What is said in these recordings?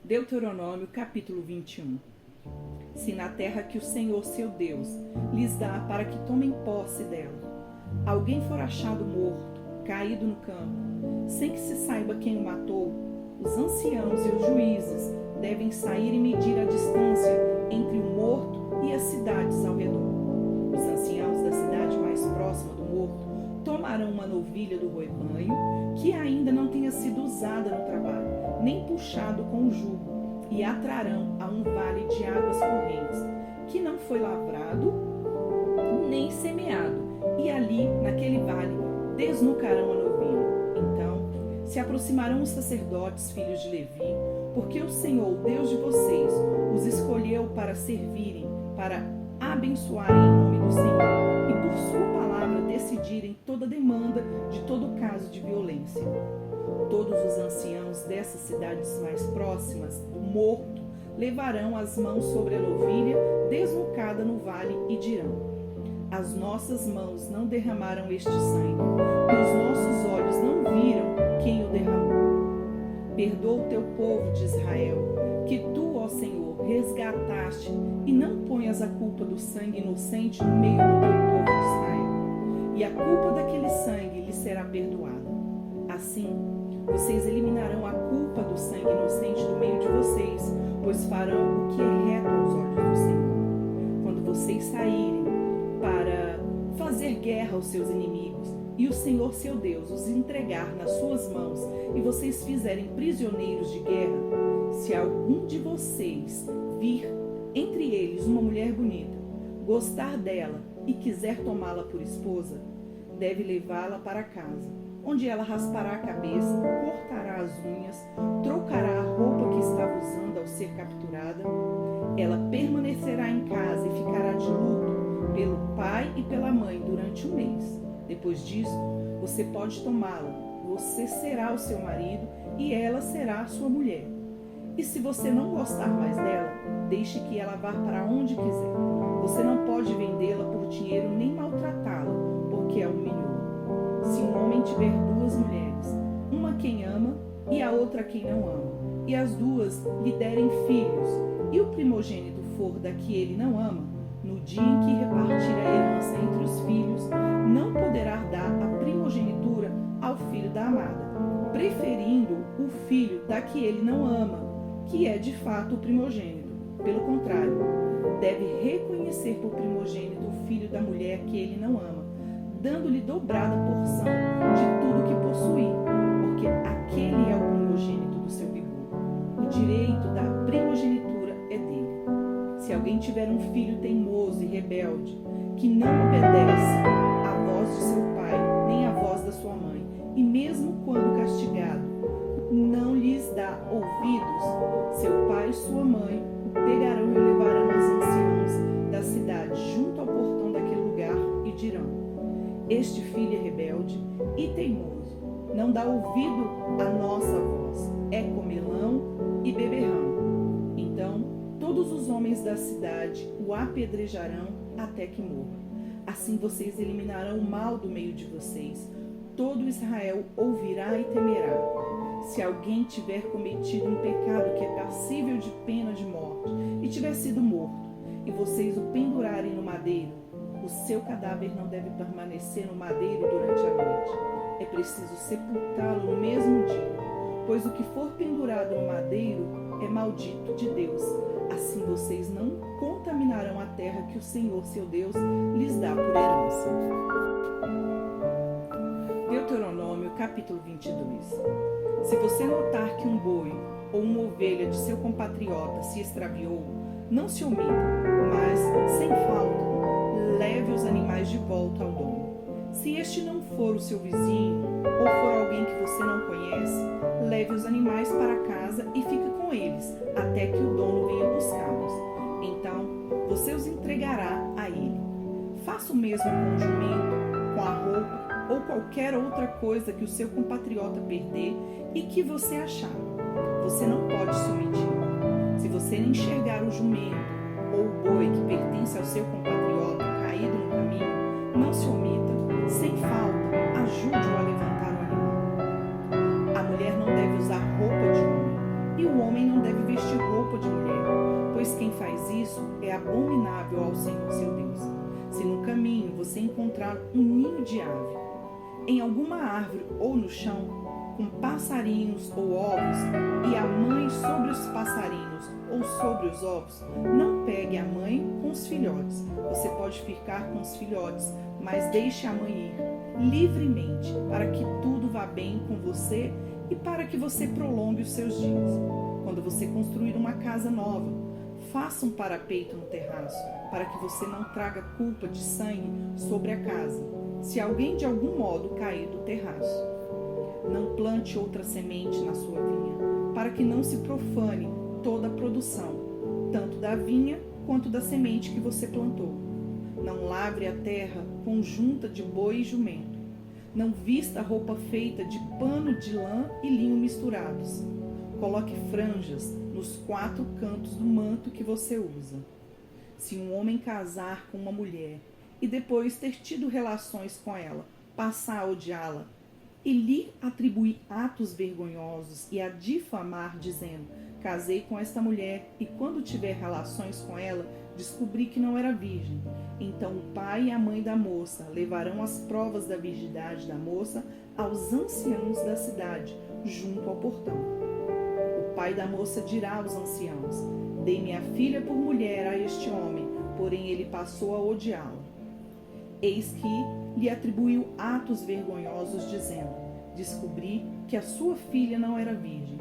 Deuteronômio capítulo 21. Se na terra que o Senhor seu Deus lhes dá para que tomem posse dela, alguém for achado morto, caído no campo, sem que se saiba quem o matou, os anciãos e os juízes devem sair e medir a distância entre o morto e as cidades ao redor. Os anciãos da cidade mais próxima do morto tomarão uma novilha do rebanho que ainda não tenha sido usada no trabalho, nem puxado com o jugo, e a trarão a um vale de águas correntes, que não foi lavrado nem semeado, e ali, naquele vale, desnucarão a novilha. Então se aproximarão os sacerdotes, filhos de Levi, porque o Senhor, o Deus de vocês, os escolheu para servirem, para abençoarem em nome do Senhor, e por sua palavra decidirem toda demanda de todo caso de violência. Todos os anciãos dessas cidades mais próximas do morto levarão as mãos sobre a novilha desnucada no vale e dirão: as nossas mãos não derramaram este sangue, e os nossos olhos não viram quem o derramou. Perdoa o teu povo de Israel, que tu, ó Senhor, resgataste, e não ponhas a culpa do sangue inocente no meio do teu povo de Israel, e a culpa daquele sangue lhe será perdoada. Assim, vocês eliminarão a culpa do sangue inocente do meio de vocês, pois farão o que é reto aos olhos do Senhor. Quando vocês saírem para fazer guerra aos seus inimigos, e o Senhor seu Deus os entregar nas suas mãos, e vocês fizerem prisioneiros de guerra, se algum de vocês vir entre eles uma mulher bonita, gostar dela e quiser tomá-la por esposa, deve levá-la para casa, onde ela raspará a cabeça, cortará as unhas, trocará a roupa que estava usando ao ser capturada. Ela permanecerá em casa e ficará de luto pelo pai e pela mãe durante um mês. Depois disso, você pode tomá-la. Você será o seu marido e ela será a sua mulher. E se você não gostar mais dela, deixe que ela vá para onde quiser. Você não pode vendê-la por dinheiro nem maltratá-la, porque a humilhou. Se um homem tiver duas mulheres, uma quem ama e a outra quem não ama, e as duas lhe derem filhos, e o primogênito for da que ele não ama, no dia em que repartir a herança entre os filhos, não poderá dar a primogenitura ao filho da amada, preferindo o filho da que ele não ama, que é de fato o primogênito. Pelo contrário, deve reconhecer por primogênito o filho da mulher que ele não ama, dando-lhe dobrada porção de tudo que possuir, porque aquele é o primogênito do seu vigor. O direito da primogenitura é dele. Se alguém tiver um filho teimoso e rebelde, que não obedece à voz de seu pai, nem à voz da sua mãe, e mesmo quando castigado, não lhes dá ouvidos, seu pai e sua mãe o pegarão e o levarão aos anciãos da cidade, junto ao portão daquele lugar, e dirão: este filho é rebelde e teimoso, não dá ouvido à nossa voz, é comelão e beberrão. Então todos os homens da cidade o apedrejarão até que morra. Assim vocês eliminarão o mal do meio de vocês. Todo Israel ouvirá e temerá. Se alguém tiver cometido um pecado que é passível de pena de morte e tiver sido morto, e vocês o pendurarem no madeiro, o seu cadáver não deve permanecer no madeiro durante a noite. É preciso sepultá-lo no mesmo dia, pois o que for pendurado no madeiro é maldito de Deus. Assim vocês não contaminarão a terra que o Senhor, seu Deus, lhes dá por herança. Deuteronômio capítulo 22. Se você notar que um boi ou uma ovelha de seu compatriota se extraviou, não se omita, mas, sem falta, leve os animais de volta ao dono. Se este não for o seu vizinho ou for alguém que você não conhece, leve os animais para casa e fique com eles até que o dono venha buscá-los. Então você os entregará a ele. Faça o mesmo com o jumento, com a roupa ou qualquer outra coisa que o seu compatriota perder e que você achar. Você não pode se omitir. Se você Se ele enxergar o jumento ou o boi que pertence ao seu compatriota caído no caminho, não se omita, sem falta, ajude-o a levantar o animal. A mulher não deve usar roupa de homem, e o homem não deve vestir roupa de mulher, pois quem faz isso é abominável ao Senhor seu Deus. Se no caminho você encontrar um ninho de ave, em alguma árvore ou no chão, com passarinhos ou ovos, e a mãe sobre os passarinhos ou sobre os ovos, não pegue a mãe com os filhotes. Você pode ficar com os filhotes, mas deixe a mãe ir livremente, para que tudo vá bem com você e para que você prolongue os seus dias. Quando você construir uma casa nova, faça um parapeito no terraço, para que você não traga culpa de sangue sobre a casa, se alguém de algum modo cair do terraço. Não plante outra semente na sua vinha, para que não se profane toda a produção, tanto da vinha quanto da semente que você plantou. Não lavre a terra com junta de boi e jumento. Não vista roupa feita de pano de lã e linho misturados. Coloque franjas nos 4 cantos do manto que você usa. Se um homem casar com uma mulher e depois ter tido relações com ela, passar a odiá-la e lhe atribuir atos vergonhosos e a difamar, dizendo: casei com esta mulher e quando tiver relações com ela, descobri que não era virgem. Então o pai e a mãe da moça levarão as provas da virgindade da moça aos anciãos da cidade, junto ao portão. O pai da moça dirá aos anciãos: dei minha filha por mulher a este homem, porém ele passou a odiá-la. Eis que lhe atribuiu atos vergonhosos, dizendo: descobri que a sua filha não era virgem,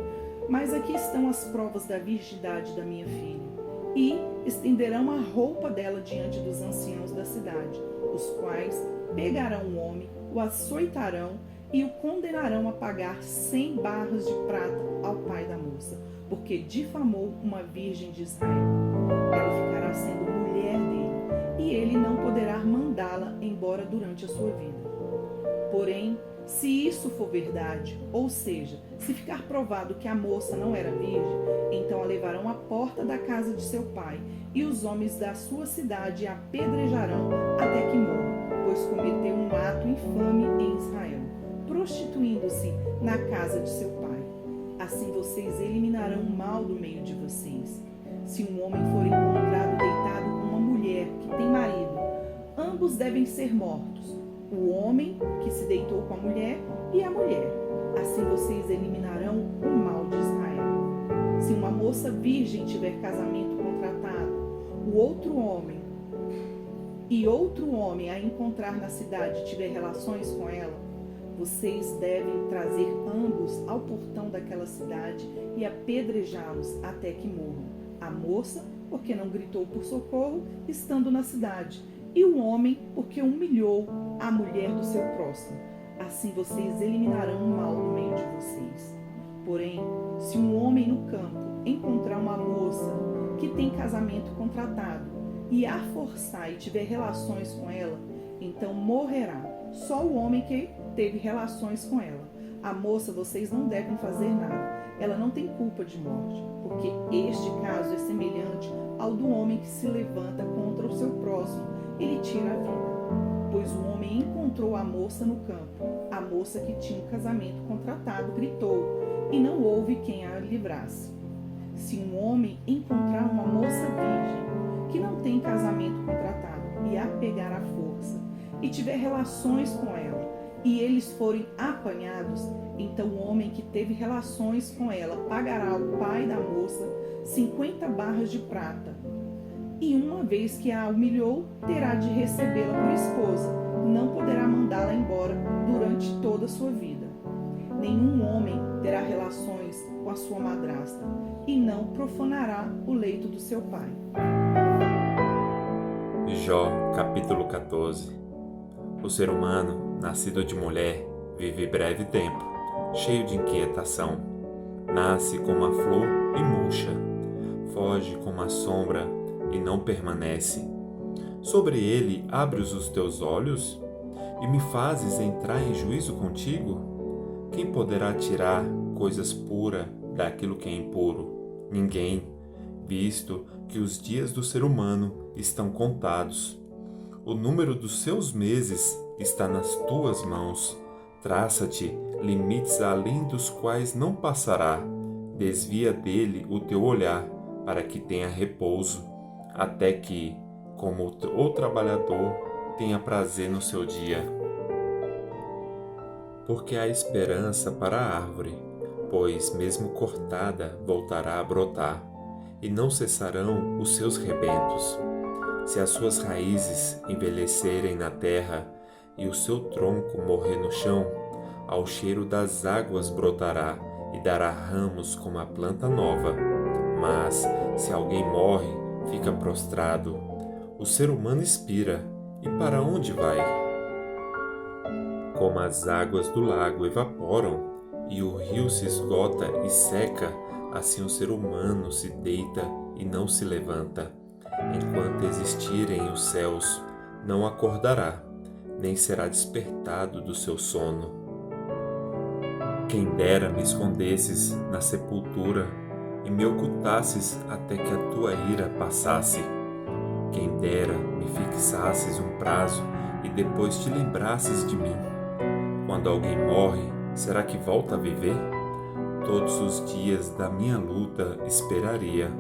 mas aqui estão as provas da virgindade da minha filha. E estenderão a roupa dela diante dos anciãos da cidade, os quais pegarão o homem, o açoitarão e o condenarão a pagar 100 barras de prata ao pai da moça, porque difamou uma virgem de Israel. Ela ficará sendo mulher dele, e ele não poderá mandá-la embora durante a sua vida. Porém, se isso for verdade, ou seja, se ficar provado que a moça não era virgem, então a levarão à porta da casa de seu pai, e os homens da sua cidade a apedrejarão até que morra, pois cometeu um ato infame em Israel, prostituindo-se na casa de seu pai. Assim vocês eliminarão o mal do meio de vocês. Se um homem for encontrado deitado com uma mulher que tem marido, ambos devem ser mortos, o homem que se deitou com a mulher e a mulher. Assim vocês eliminarão o mal de Israel. Se uma moça virgem tiver casamento contratado, outro homem a encontrar na cidade tiver relações com ela, vocês devem trazer ambos ao portão daquela cidade e apedrejá-los até que morram. A moça, porque não gritou por socorro, estando na cidade, e o homem, porque humilhou a mulher do seu próximo. Assim vocês eliminarão o mal do meio de vocês. Porém, se um homem no campo encontrar uma moça que tem casamento contratado e a forçar e tiver relações com ela, então morrerá só o homem que teve relações com ela. A moça vocês não devem fazer nada. Ela não tem culpa de morte, porque este caso é semelhante ao do homem que se levanta contra o seu próximo e lhe tira a vida. Pois o homem encontrou a moça no campo. A moça que tinha um casamento contratado gritou, e não houve quem a livrasse. Se um homem encontrar uma moça virgem, que não tem casamento contratado, e a pegar à força, e tiver relações com ela, e eles forem apanhados, então o homem que teve relações com ela pagará ao pai da moça 50 barras de prata. E uma vez que a humilhou, terá de recebê-la por esposa, não poderá mandá-la embora durante toda a sua vida. Nenhum homem terá relações com a sua madrasta, e não profanará o leito do seu pai. Jó, capítulo 14. O ser humano, nascido de mulher, vive breve tempo, cheio de inquietação. Nasce como a flor e murcha, foge como a sombra e não permanece. Sobre ele abres os teus olhos e me fazes entrar em juízo contigo? Quem poderá tirar coisas puras daquilo que é impuro? Ninguém. visto que os dias do ser humano estão contados. O número dos seus meses está nas tuas mãos. Traça-te limites além dos quais não passará. Desvia dele o teu olhar, para que tenha repouso, até que, como o trabalhador, tenha prazer no seu dia. Porque há esperança para a árvore, pois, mesmo cortada, voltará a brotar, e não cessarão os seus rebentos. Se as suas raízes envelhecerem na terra e o seu tronco morrer no chão, ao cheiro das águas brotará e dará ramos como a planta nova. Mas, se alguém morre, fica prostrado. O ser humano expira, e para onde vai? Como as águas do lago evaporam, e o rio se esgota e seca, assim o ser humano se deita e não se levanta. Enquanto existirem os céus, não acordará, nem será despertado do seu sono. Quem dera me escondesses na sepultura e me ocultasses até que a tua ira passasse. Quem dera me fixasses um prazo e depois te lembrasses de mim. Quando alguém morre, será que volta a viver? Todos os dias da minha luta esperaria,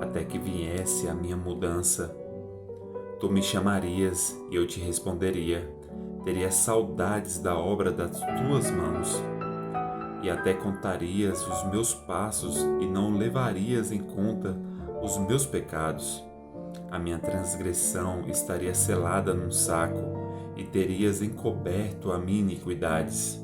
até que viesse a minha mudança. Tu me chamarias e eu te responderia. Teria saudades da obra das tuas mãos. E até contarias os meus passos e não levarias em conta os meus pecados. A minha transgressão estaria selada num saco e terias encoberto a minha iniquidades.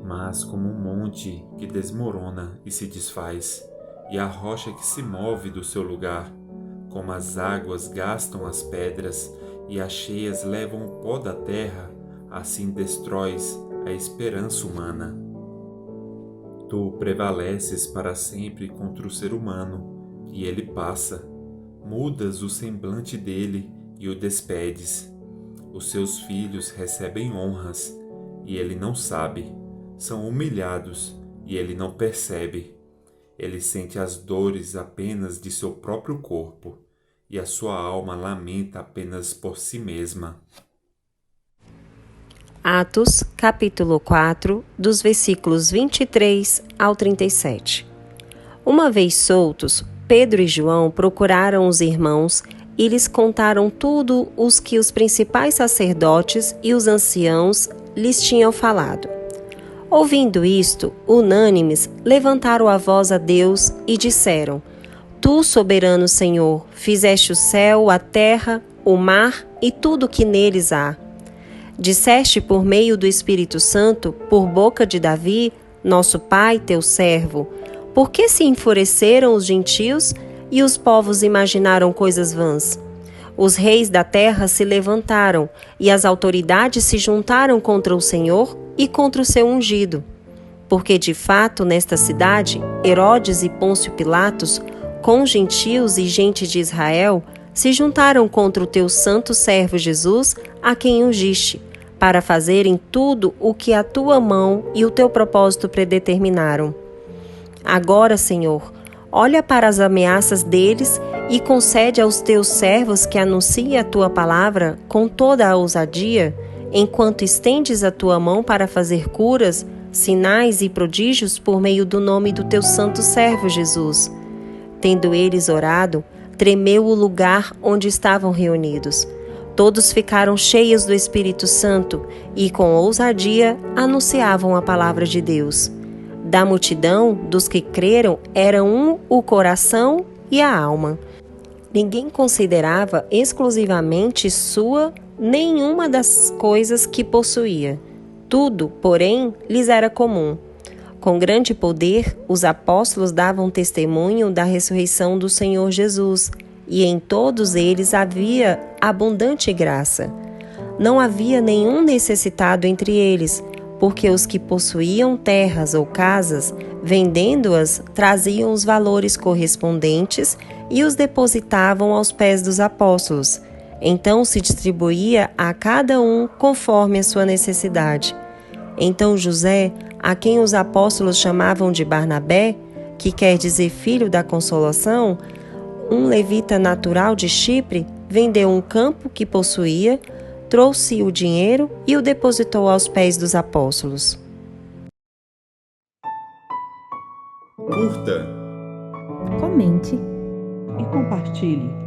Mas como um monte que desmorona e se desfaz, e a rocha que se move do seu lugar, como as águas gastam as pedras e as cheias levam o pó da terra, assim destróis a esperança humana. Tu prevaleces para sempre contra o ser humano, e ele passa. Mudas o semblante dele e o despedes. Os seus filhos recebem honras, e ele não sabe. São humilhados, e ele não percebe. Ele sente as dores apenas de seu próprio corpo, e a sua alma lamenta apenas por si mesma. Atos, capítulo 4, dos versículos 23 ao 37. Uma vez soltos, Pedro e João procuraram os irmãos e lhes contaram tudo os que os principais sacerdotes e os anciãos lhes tinham falado. Ouvindo isto, unânimes, levantaram a voz a Deus e disseram: Tu, soberano Senhor, fizeste o céu, a terra, o mar e tudo o que neles há. Disseste por meio do Espírito Santo, por boca de Davi, nosso pai, teu servo: Por que se enfureceram os gentios e os povos imaginaram coisas vãs? Os reis da terra se levantaram e as autoridades se juntaram contra o Senhor e contra o seu ungido. Porque de fato nesta cidade, Herodes e Pôncio Pilatos, com gentios e gente de Israel, se juntaram contra o teu santo servo Jesus, a quem ungiste, para fazerem tudo o que a tua mão e o teu propósito predeterminaram. Agora, Senhor, olha para as ameaças deles e concede aos teus servos que anunciem a tua palavra com toda a ousadia, enquanto estendes a tua mão para fazer curas, sinais e prodígios por meio do nome do teu santo servo Jesus. Tendo eles orado, tremeu o lugar onde estavam reunidos. Todos ficaram cheios do Espírito Santo e, com ousadia, anunciavam a palavra de Deus. Da multidão, dos que creram, era um o coração e a alma. Ninguém considerava exclusivamente sua nenhuma das coisas que possuía. Tudo, porém, lhes era comum. Com grande poder, os apóstolos davam testemunho da ressurreição do Senhor Jesus, e em todos eles havia abundante graça. Não havia nenhum necessitado entre eles, porque os que possuíam terras ou casas, vendendo-as, traziam os valores correspondentes e os depositavam aos pés dos apóstolos. Então se distribuía a cada um conforme a sua necessidade. Então José, a quem os apóstolos chamavam de Barnabé, que quer dizer filho da consolação, um levita natural de Chipre vendeu um campo que possuía, trouxe o dinheiro e o depositou aos pés dos apóstolos. Curta, Comente E compartilhe.